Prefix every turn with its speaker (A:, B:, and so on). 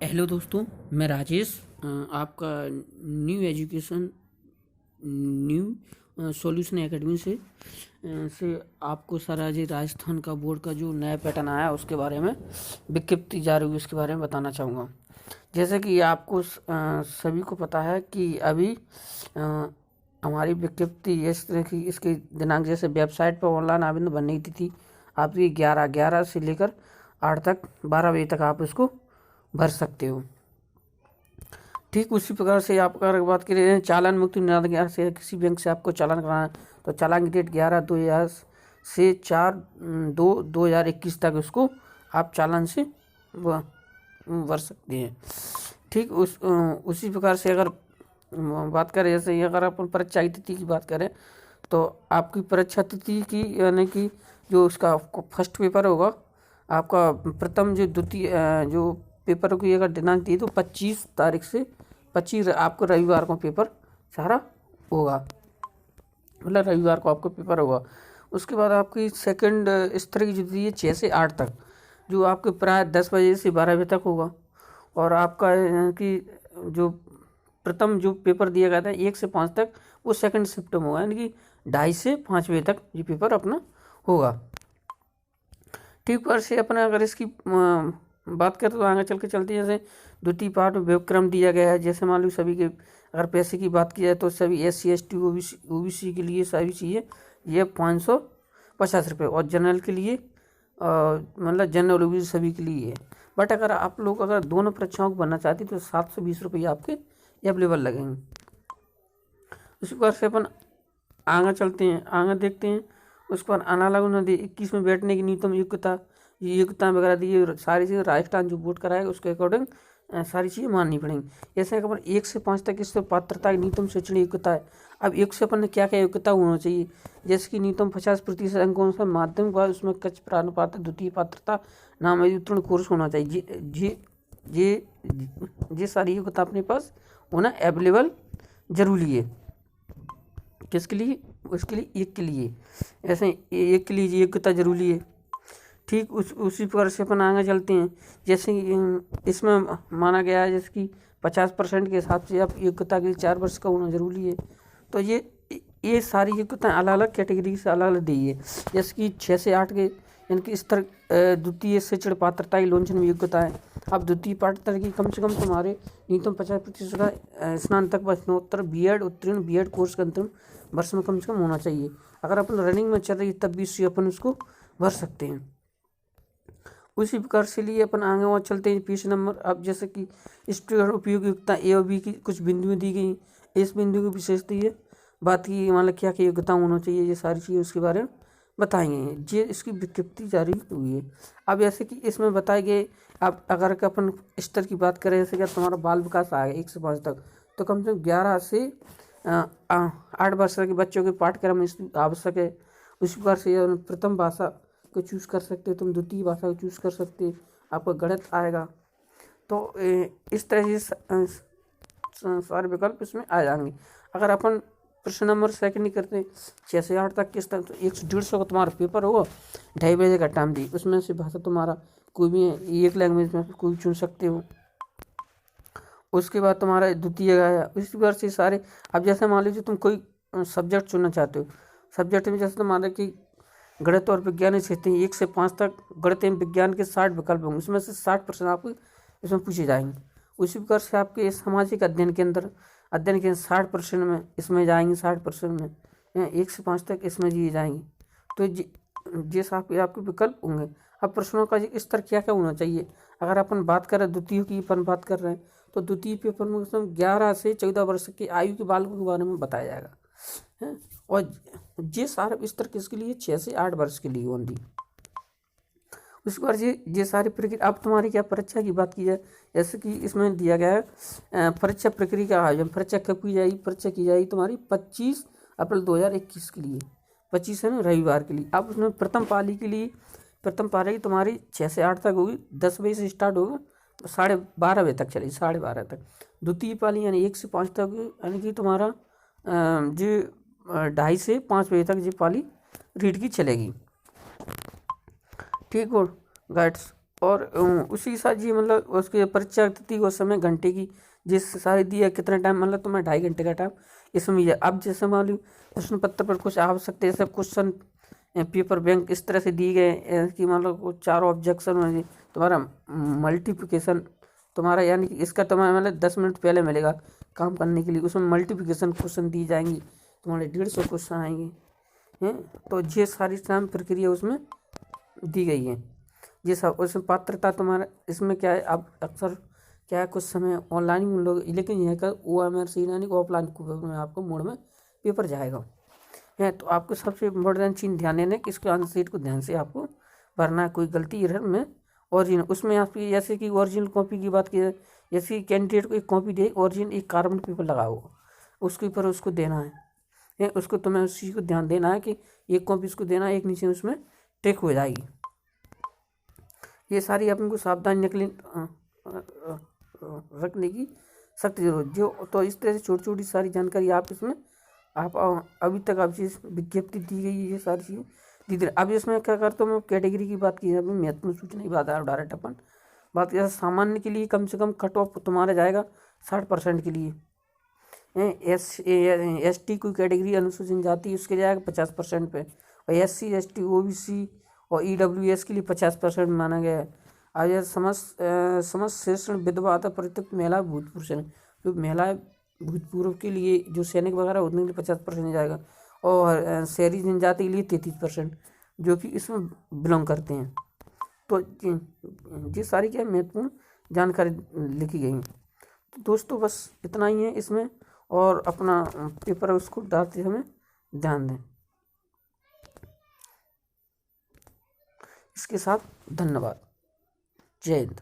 A: Hello दोस्तों, मैं राजेश आपका न्यू सॉल्यूशन एकेडमी से आपको सारा जी राजस्थान का बोर्ड का जो नया पैटर्न आया उसके बारे में विज्ञप्ति जारी हुई उसके बारे में बताना चाहूँगा। जैसे कि आपको सभी को पता है कि अभी हमारी विज्ञप्ति इस तरह की इसकी दिनांक जैसे वेबसाइट पर ऑनलाइन आवेदन भरने की तिथि आपकी 11 से लेकर 8 तक 12 बजे तक आप इसको भर सकते हो। ठीक उसी प्रकार से आप अगर बात करें चालान मुक्ति निराधार से किसी बैंक से आपको चालान कराना है तो चालान की डेट 11/2000 से 4/2/2021 तक उसको आप चालान से भर सकते हैं। ठीक उसी प्रकार से अगर बात करें जैसे अगर अपन परीक्षा की तिथि की बात करें तो आपकी परीक्षा तिथि की यानी कि जो उसका फर्स्ट पेपर होगा आपका प्रथम जो द्वितीय जो पेपर की अगर दिनांक दी तो 25 तारीख से 25 आपको रविवार को पेपर सारा होगा, मतलब रविवार को आपको पेपर होगा। उसके बाद आपकी सेकंड स्तर की जो दी है 6 से 8 तक जो आपके प्राय 10 बजे से 12 बजे तक होगा। और आपका कि जो प्रथम जो पेपर दिया गया था 1 से 5 तक वो सेकंड शिफ्ट में होगा, यानी कि 2:30 से 5 बजे तक ये पेपर अपना होगा। ठीक पर से अपना अगर इसकी बात करें तो आगे चल के चलती है जैसे द्वितीय पाठ में व्यवक्रम दिया गया है। जैसे मान लो सभी के अगर पैसे की बात की जाए तो सभी SC ST OBC के लिए सभी चाहिए ये 550 रुपये और जनरल के लिए मतलब जनरल OBC सभी के लिए है। बट अगर आप लोग अगर दोनों परीक्षाओं को भरना चाहती तो 720 रुपये आपके अवेलेबल लगेंगे। उसी प्रकार से अपन आगे चलते हैं, आगे देखते हैं। उसके बाद अनालग नदी 21 में बैठने की न्यूनतम योग्यता वगैरह दी सारी चीज़ें राजस्थान जो बोर्ड कराएगा उसके अकॉर्डिंग सारी चीज़ें माननी पड़ेंगी। जैसे अगर 1 से 5 तक इस पात्रता की न्यूनतम शैक्षणिक योग्यता है। अब 1 से अपन ने क्या क्या योग्यता होना चाहिए, जैसे कि न्यूनतम 50% अंकों से माध्यमिक बाद उसमें कच्च प्रानुपात द्वितीय पात्रता नाम उत्तीर्ण कोर्स होना चाहिए। ये सारी योग्यता अपने पास होना अवेलेबल जरूरी है। किसके लिए? उसके लिए एक के लिए, ऐसे एक के लिए योग्यता जरूरी है। ठीक उसी प्रकार से अपन आगे चलते हैं। जैसे इसमें माना गया है जैसे कि 50% के हिसाब से आप योग्यता के लिए 4 वर्ष का होना जरूरी है। तो ये सारी योग्यताएँ अलग अलग कैटेगरी से अलग अलग दी है। जैसे कि 6 से 8 के इनकी स्तर द्वितीय शिक्षण पात्रता की लॉन्चन योग्यता है। अब द्वितीय पात्रता की कम से कम तुम्हारे न्यूनतम 50% का स्नातक व स्नातकोत्तर B.Ed उत्तीर्ण B.Ed कोर्स का अंतिम वर्ष में कम से कम होना चाहिए। अगर अपन रनिंग में चल रही तब भी इससे अपन उसको भर सकते हैं। उसी प्रकार से लिए अपन आगे और चलते हैं 20 नंबर। अब जैसे कि स्टूडेंट उपयोगिता A और B की कुछ बिंदुएं दी गई, इस बिंदु की विशेषता ये बात की मतलब क्या क्या योग्यता होना चाहिए, ये सारी चीज़ें उसके बारे में बताएंगे। ये इसकी विज्ञप्ति जारी हुई है। अब जैसे कि इसमें बताए गए अब अगर अपन स्तर की बात करें जैसे कि तुम्हारा बाल विकास आ गया 1 से 5 तक तो कम से कम 11 से 8 वर्ष के बच्चों के पाठ्यक्रम आवश्यक है। उसी प्रकार से प्रथम भाषा को चूज़ कर सकते हो, तुम द्वितीय भाषा को चूज़ कर सकते हो, आपका गणित आएगा। तो इस तरह से सारे विकल्प इसमें आ जाएंगे। अगर अपन प्रश्न नंबर सेकंड ही करते 6 से 8 तक किस तक तो 150 का तुम्हारा पेपर होगा, 2.5 बजे का टाइम दी, उसमें से भाषा तुम्हारा कोई भी एक लैंग्वेज में कोई चुन सकते हो। उसके बाद तुम्हारा द्वितीय आया। इसी प्रकार से सारे अब जैसे मान लीजिए तुम कोई सब्जेक्ट चुनना चाहते हो, सब्जेक्ट में जैसे तुम्हारा कि गणित और विज्ञान क्षेत्र 1 से 5 तक गणित एवं विज्ञान के 60 विकल्प होंगे, उसमें से 60% आपको इसमें पूछे जाएंगे। उसी प्रकार से आपके सामाजिक अध्ययन के 60% में इसमें जाएंगे, 60% में 1 से 5 तक इसमें दिए जाएंगे। तो ये आपके विकल्प होंगे। अब प्रश्नों का स्तर क्या क्या होना चाहिए, अगर अपन बात करें द्वितीय की अपन बात कर रहे हैं तो द्वितीय पेपर में 11 से 14 वर्ष की आयु के बालकों के बारे में बताया जाएगा है। और ये सारे स्तर किसके लिए 6 से 8 वर्ष के लिए ओनली। उसके बाद ये सारी प्रक्रिया। अब तुम्हारी क्या परीक्षा की बात की जाए जैसे कि इसमें दिया गया है परीक्षा प्रक्रिया का आयोजन। परीक्षा कब की जाएगी? परीक्षा की जाएगी तुम्हारी 25 अप्रैल 2021 के लिए, 25 है ना रविवार के लिए। अब उसमें प्रथम पाली की तुम्हारी 6 से 8 तक होगी, 10 बजे से स्टार्ट होगा तो 12:30 बजे तक चलेगी, 12:30 तक। द्वितीय पाली यानी 1 से 5 तक यानी कि तुम्हारा जो 2:30 से 5 बजे तक ये पाली रीड की चलेगी। ठीक हो गाइड्स। और उसी के साथ जी मतलब उसकी परीक्षा तिथि वो समय घंटे की जिस सारी दी है कितना टाइम मतलब तुम्हें 2.5 घंटे का टाइम इसमें ये अब जैसे मान लो प्रश्न पत्र पर कुछ आवश्यकता जैसे क्वेश्चन पेपर बैंक इस तरह से दिए गए कि मतलब 4 ऑब्जेक्शन में तुम्हारा मल्टीप्लिकेशन तुम्हारा यानी कि इसका तुम्हारा मतलब 10 मिनट पहले मिलेगा काम करने के लिए। उसमें मल्टीप्लिकेशन क्वेश्चन दी जाएंगी तुम्हारे 150 क्वेश्चन आएंगे हैं। तो ये सारी तमाम प्रक्रिया उसमें दी गई है। ये सब उसमें पात्रता तुम्हारा इसमें क्या है अब अक्सर क्या है कुछ समय ऑनलाइन में लोग लेकिन यह का OMR यानी कि ऑफलाइन में आपको मोड में पेपर जाएगा है। तो आपको सबसे इम्पोर्टेंट चीज़ ध्यान देना है कि इसके आंसर शीट को ध्यान से आपको भरना है। कोई गलती एरर में ओरिजिनल उसमें आपकी जैसे कि ओरिजिनल कॉपी की बात की जाए जैसे कैंडिडेट को एक कॉपी दे ओरिजिनल एक कार्बन पेपर लगा हो उसके ऊपर उसको देना है उसको तुम्हें उस चीज़ को ध्यान देना है कि एक कॉपी उसको देना है एक नीचे उसमें टिक हो जाएगी। ये सारी अपन को सावधानी रखने की सख्त जरूरत जो तो इस तरह से छोटी छोटी सारी जानकारी आप इसमें आप अभी तक आप चीज़ विज्ञप्ति दी गई है ये सारी चीज़ें दी। अब इसमें क्या करता हूँ मैं कैटेगरी की बात की अभी महत्वपूर्ण सूचना की बात है डायरेक्ट अपन बात जैसे सामान्य के लिए कम से कम कट ऑफ तुम्हारा जाएगा 60% के लिए। ST कोई कैटेगरी अनुसूचित जनजाति उसके जाएगा 50% पे और SC ST OBC और EWS के लिए 50% माना गया है। आज समस्त शेषण विधवा अतः परित्यक्त महिला भूतपूर्व सैनिक जो महिलाएं भूतपूर्व के लिए जो सैनिक वगैरह उतने के लिए 50% जाएगा और शहरी जनजाति के लिए 33% जो कि इसमें बिलोंग करते हैं। तो ये सारी क्या महत्वपूर्ण जानकारी लिखी गई है। तो दोस्तों बस इतना ही है इसमें और अपना पेपर उसको डालते समय ध्यान दें। इसके साथ धन्यवाद। जय हिंद।